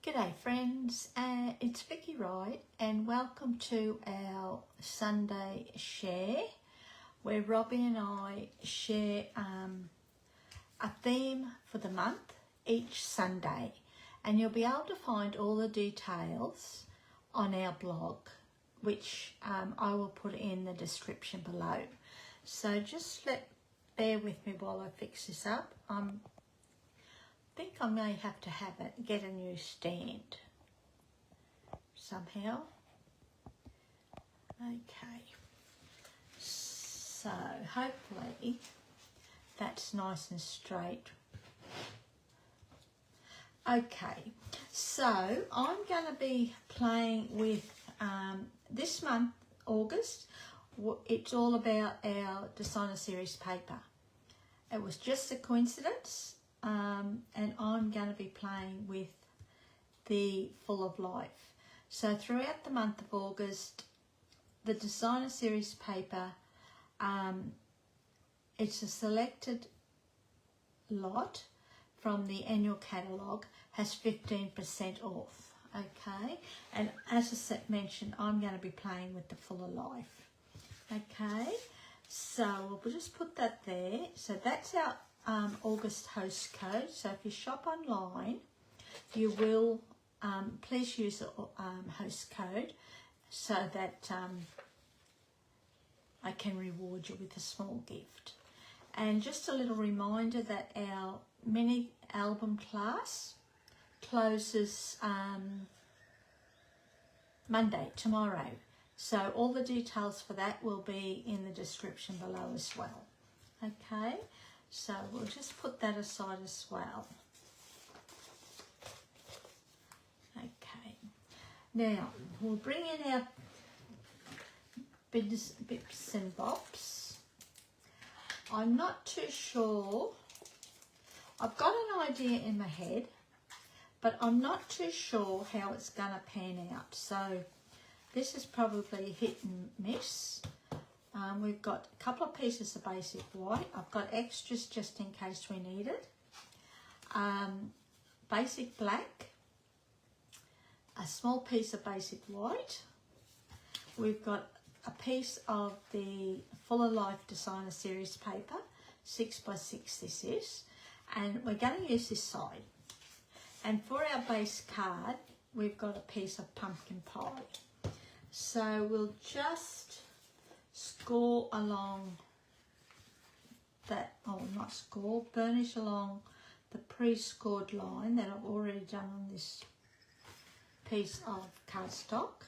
G'day friends, it's Vickywright and welcome to our Sunday share where Robbie and I share a theme for the month each Sunday, and you'll be able to find all the details on our blog, which I will put in the description below. So just bear with me while I fix this up. I think I may have to get a new stand somehow. Okay, so hopefully that's nice and straight. Okay, so I'm going to be playing with this month, August. It's all about our designer series paper. It was just a coincidence. And I'm going to be playing with the Full of Life. So throughout the month of August, the designer series paper, it's a selected lot from the annual catalogue, has 15% off. Okay, and as I mentioned, I'm going to be playing with the Full of Life. Okay, so we'll just put that there. So that's our August host code. So if you shop online, you will please use the host code so that I can reward you with a small gift. And just a little reminder that our mini album class closes Monday, tomorrow. So all the details for that will be in the description below as well. Okay. So we'll just put that aside as well. Okay, now we'll bring in our bits and bobs. I'm not too sure. I've got an idea in my head, but I'm not too sure how it's going to pan out. So this is probably hit and miss. We've got a couple of pieces of basic white. I've got extras just in case we need it. Basic black. A small piece of basic white. We've got a piece of the Full of Life Designer Series paper. 6x6 this is. And we're going to use this side. And for our base card, we've got a piece of pumpkin pie. So we'll just score along that, burnish along the pre-scored line that I've already done on this piece of cardstock.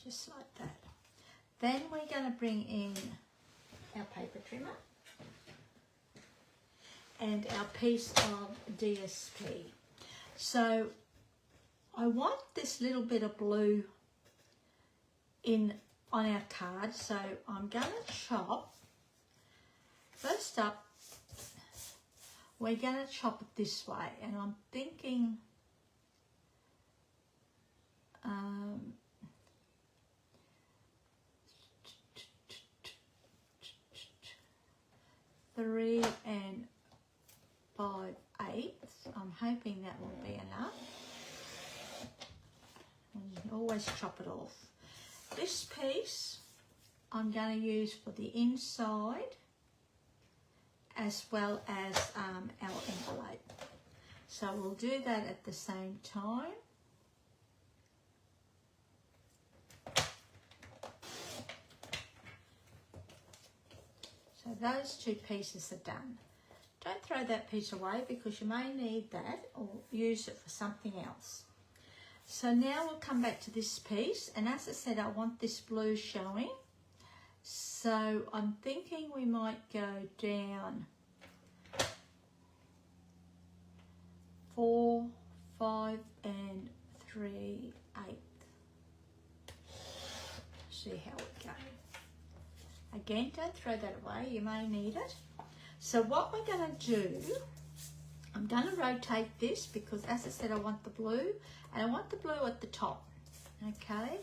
Just like that. Then we're going to bring in our paper trimmer and our piece of DSP. So I want this little bit of blue on our card, so I'm going to chop. First up, we're going to chop it this way, and I'm thinking three and 5/8. I'm hoping that will be enough. And you can always chop it off. This piece I'm going to use for the inside as well as our envelope. So we'll do that at the same time. So those two pieces are done. Don't throw that piece away because you may need that or use it for something else. So now we'll come back to this piece, and as I said, I want this blue showing. So I'm thinking we might go down 4, 5 and 3/8. See how it goes. Again, don't throw that away, you may need it. So what we're going to do, I'm going to rotate this because, as I said, I want the blue, and I want the blue at the top. Okay,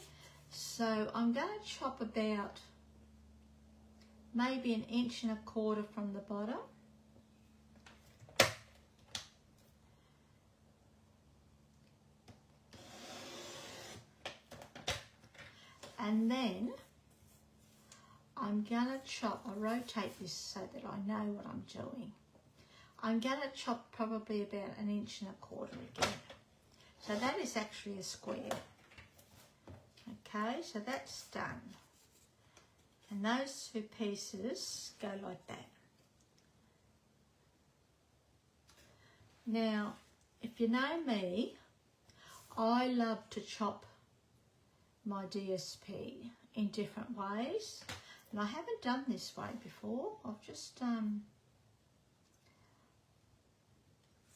so I'm going to chop about maybe 1.25 inches from the bottom. And then I'm gonna chop, I'll rotate this so that I know what I'm doing. I'm gonna chop probably about 1.25 inches again. So that is actually a square. Okay, so that's done. And those 2 pieces go like that. Now, if you know me, I love to chop my DSP in different ways. And I haven't done this way before. I've just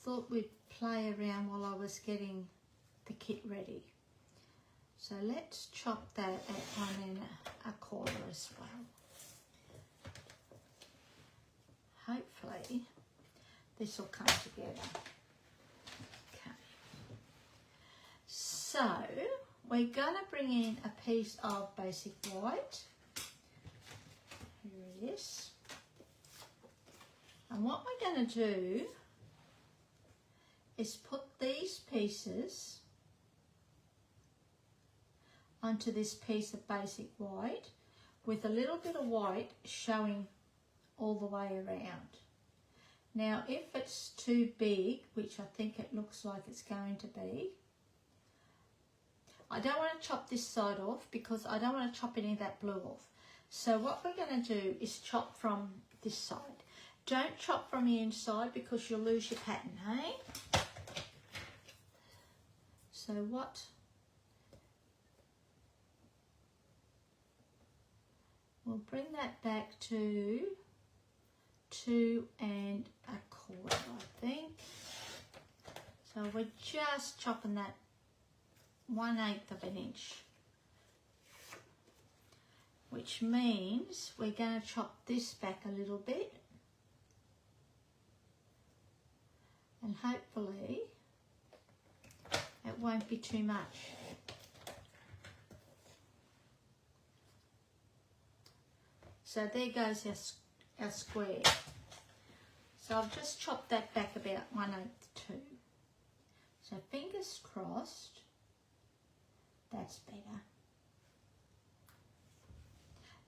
thought we'd play around while I was getting the kit ready. So let's chop that at 1 1/4 as well. Hopefully this will come together. Okay. So we're going to bring in a piece of basic white. Here it is. And what we're going to do is put these pieces onto this piece of basic white with a little bit of white showing all the way around. Now, if it's too big, which I think it looks like it's going to be, I don't want to chop this side off because I don't want to chop any of that blue off. So what we're going to do is chop from this side. Don't chop from the inside because you'll lose your pattern, hey? So what? We'll bring that back to 2 1/4, I think. So we're just chopping that 1/8 of an inch, which means we're going to chop this back a little bit, and hopefully it won't be too much. So there goes our square. So I've just chopped that back about 1/8 to 2. So fingers crossed, that's better.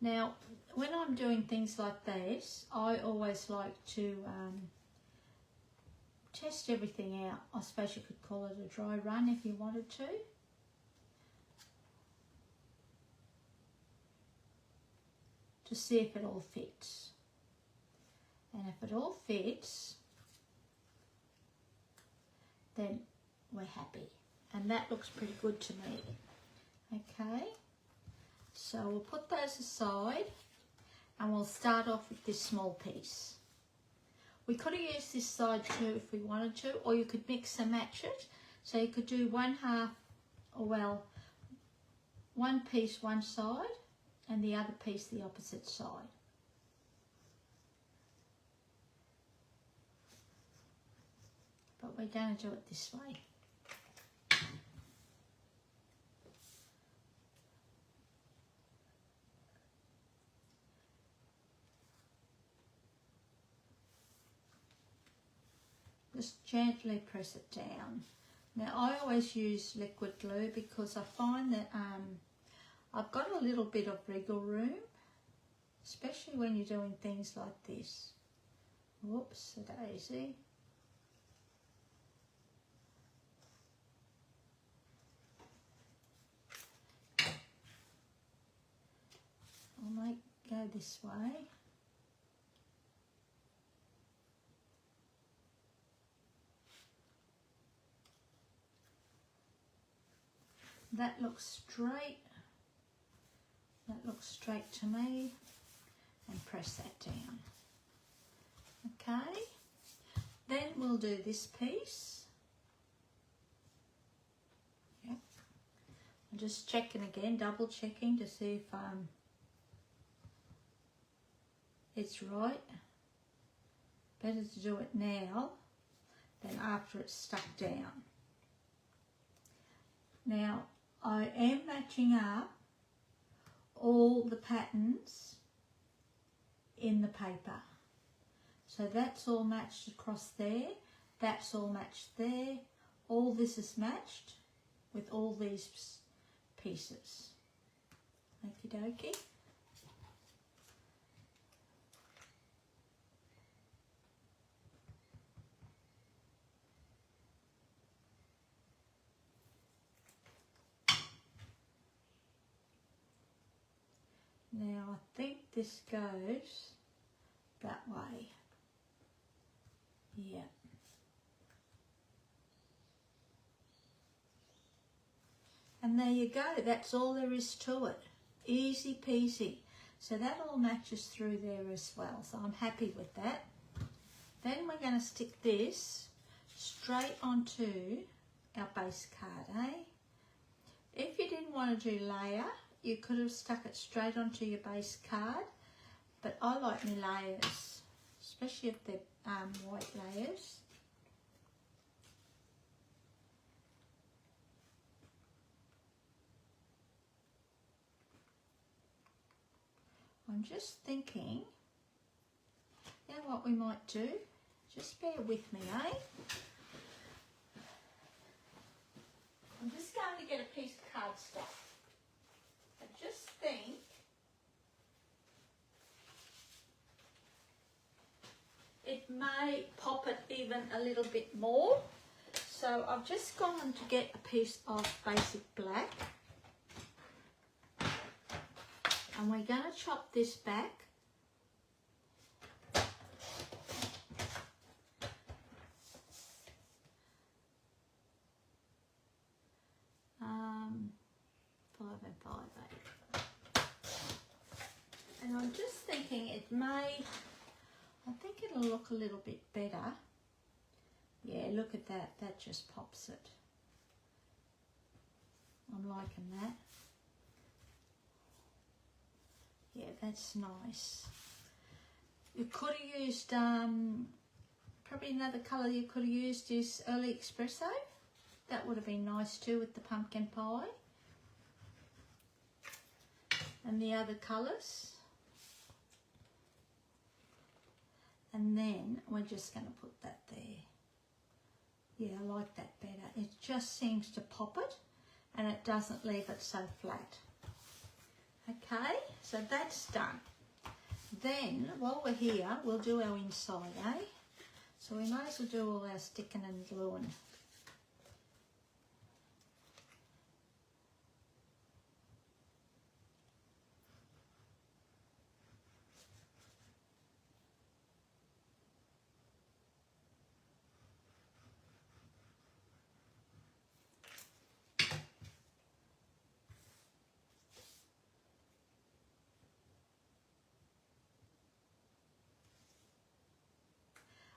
Now, when I'm doing things like this, I always like to test everything out. I suppose you could call it a dry run if you wanted to. To see if it all fits. And if it all fits, then we're happy. And that looks pretty good to me. Okay, so we'll put those aside and we'll start off with this small piece. We could have used this side too if we wanted to, or you could mix and match it. So you could do 1/2, or well, one piece one side and the other piece the opposite side. But we're going to do it this way. Just gently press it down. Now I always use liquid glue because I find that I've got a little bit of wriggle room, especially when you're doing things like this. Whoops, a daisy. I might go this way. That looks straight. That looks straight to me. And press that down. Okay. Then we'll do this piece. Yep. I'm just checking again, double checking to see if it's right. Better to do it now than after it's stuck down. Now, I am matching up all the patterns in the paper. So that's all matched across there, that's all matched there, all this is matched with all these pieces. Okie dokie. Now I think this goes that way. Yeah. And there you go, that's all there is to it. Easy peasy. So that all matches through there as well, so I'm happy with that. Then we're going to stick this straight onto our base card, eh? If you didn't want to do layer, you could have stuck it straight onto your base card, but I like my layers, especially if they're white layers. I'm just thinking, you know what we might do? Just bear with me, eh? I'm just going to get a piece of cardstock. I just think it may pop it even a little bit more. So I've just gone to get a piece of basic black. And we're going to chop this back. Five and 5, 8. And I'm just thinking it may, I think it'll look a little bit better. Yeah, look at that, that just pops it. I'm liking that. Yeah, that's nice. You could have used, probably another colour you could have used is Early Espresso. That would have been nice too with the pumpkin pie. And the other colours. And then we're just going to put that there. Yeah, I like that better. It just seems to pop it and it doesn't leave it so flat. Okay, so that's done. Then, while we're here, we'll do our inside, eh? So we might as well do all our sticking and gluing.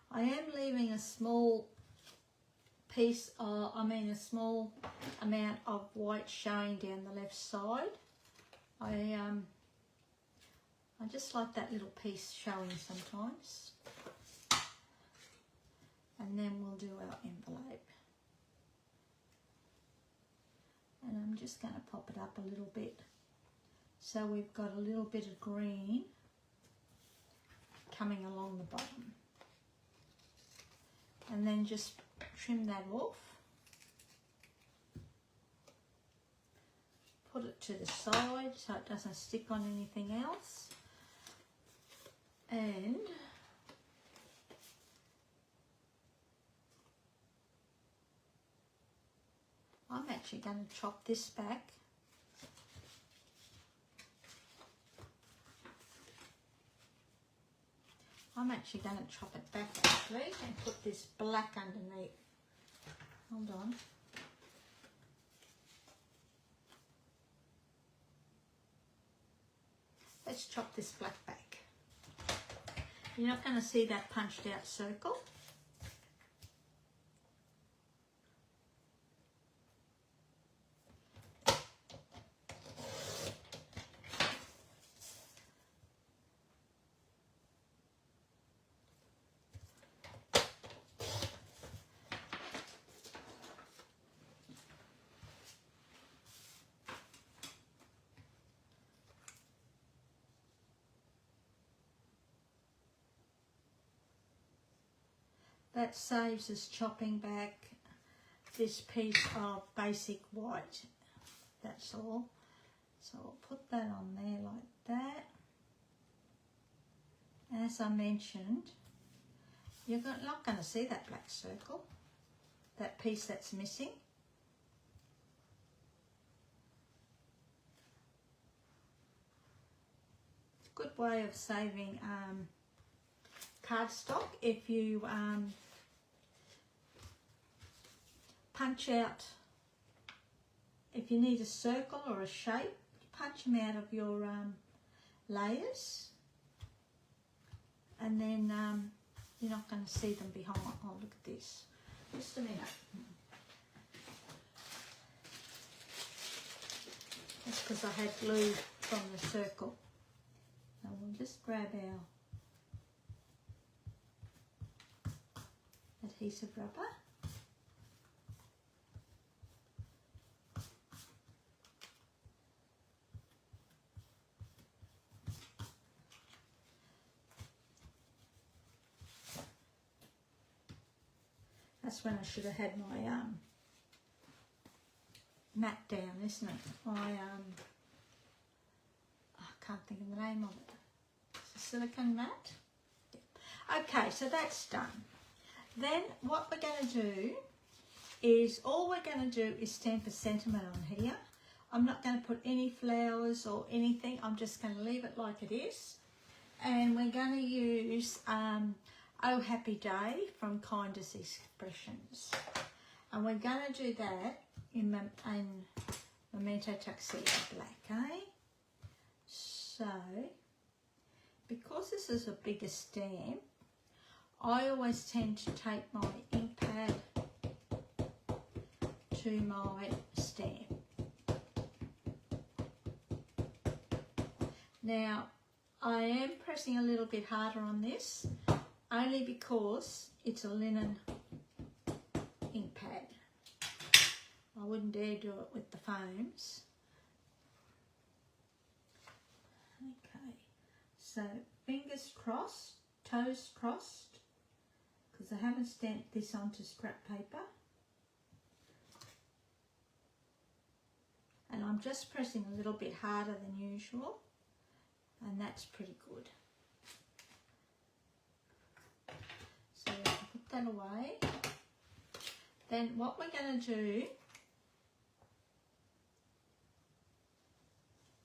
I am leaving a small piece of, a small amount of white showing down the left side. I just like that little piece showing sometimes. And then we'll do our envelope. And I'm just going to pop it up a little bit. So we've got a little bit of green coming along the bottom. And then just trim that off. Put it to the side so it doesn't stick on anything else. And I'm actually going to chop this back. I'm actually going to chop it back actually and put this black underneath. Hold on. Let's chop this black back. You're not going to see that punched out circle. That saves us chopping back this piece of basic white. That's all. So I'll put that on there like that. As I mentioned, you're not going to see that black circle, that piece that's missing. It's a good way of saving cardstock if you punch out, if you need a circle or a shape, punch them out of your layers, and then you're not going to see them behind. Oh, look at this. Just a minute. That's because I had glue from the circle. Now we'll just grab our adhesive rubber. That's when I should have had my mat down, isn't it? I can't think of the name of it. It's a silicone mat. Yeah. Okay, so that's done. Then what we're going to do is, all we're going to do is stamp a sentiment on here. I'm not going to put any flowers or anything. I'm just going to leave it like it is. And we're going to use Oh Happy Day from Kindest Expressions. And we're going to do that in Memento Tuxedo Black, eh? So, because this is a bigger stamp, I always tend to take my ink pad to my stamp. Now, I am pressing a little bit harder on this, only because it's a linen ink pad. I wouldn't dare do it with the foams. Okay, so fingers crossed, toes crossed, because I haven't stamped this onto scrap paper. And I'm just pressing a little bit harder than usual, and that's pretty good. So put that away. Then what we're going to do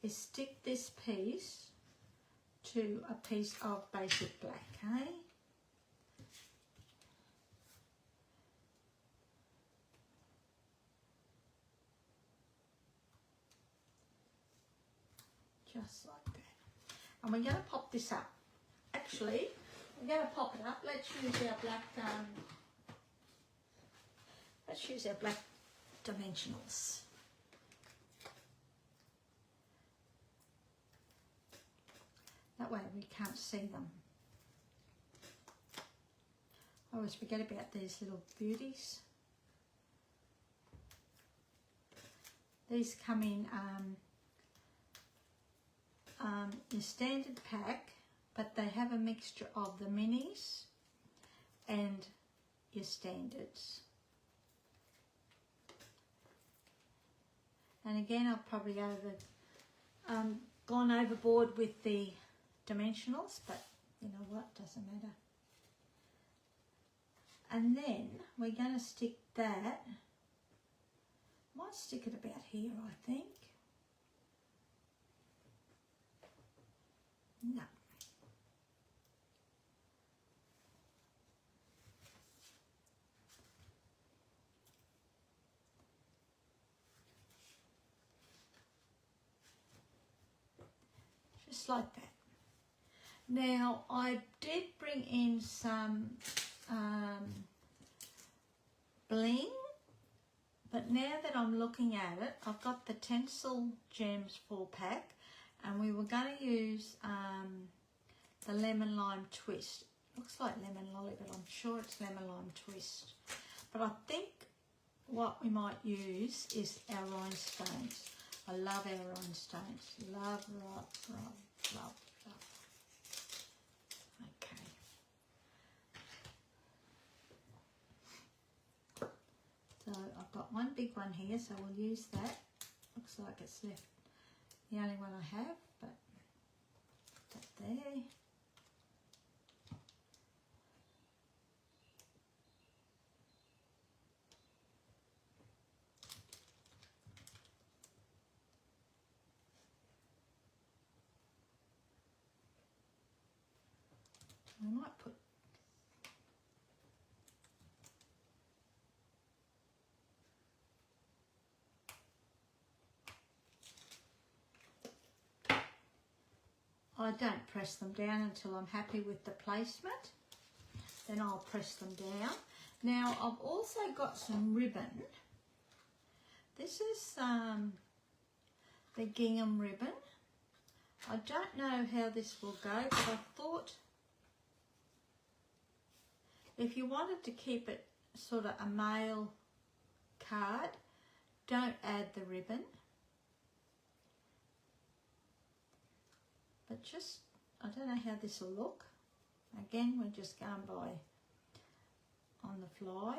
is stick this piece to a piece of basic black, okay? Just like that. And we're going to pop this up. Actually, we're going to pop it up. Let's use our black. Let's use our black dimensionals. That way we can't see them. I always forget about these little beauties. These come in your standard pack, but they have a mixture of the minis and your standards. And again, I've probably gone overboard with the dimensionals, but you know what, doesn't matter. And then we're going to stick that, might stick it about here, I think. No. Just like that. Now, I did bring in some bling, but now that I'm looking at it, I've got the Tencel Gems 4-pack, and we were going to use the Lemon Lime Twist. Looks like Lemon Lolly, but I'm sure it's Lemon Lime Twist. But I think what we might use is our rhinestones. I love our rhinestones. Love, love, love, love, love. Okay. So I've got one big one here, so we'll use that. Looks like it's left the only one I have, but that there. I might put I don't press them down until I'm happy with the placement. Then I'll press them down. Now I've also got some ribbon. This is the gingham ribbon. I don't know how this will go, but I thought if you wanted to keep it sort of a male card, don't add the ribbon. But just, I don't know how this will look. Again, we're just going by on the fly.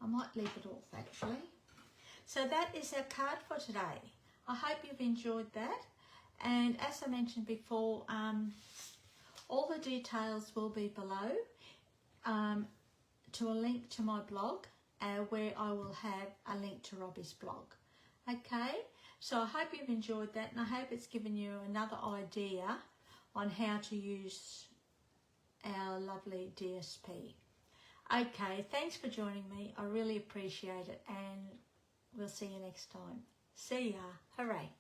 I might leave it off actually. So that is our card for today. I hope you've enjoyed that. And as I mentioned before, all the details will be below. To a link to my blog where I will have a link to Robbie's blog. Okay, so I hope you've enjoyed that, and I hope it's given you another idea on how to use our lovely DSP. Okay, thanks for joining me. I really appreciate it, and we'll see you next time. See ya. Hooray.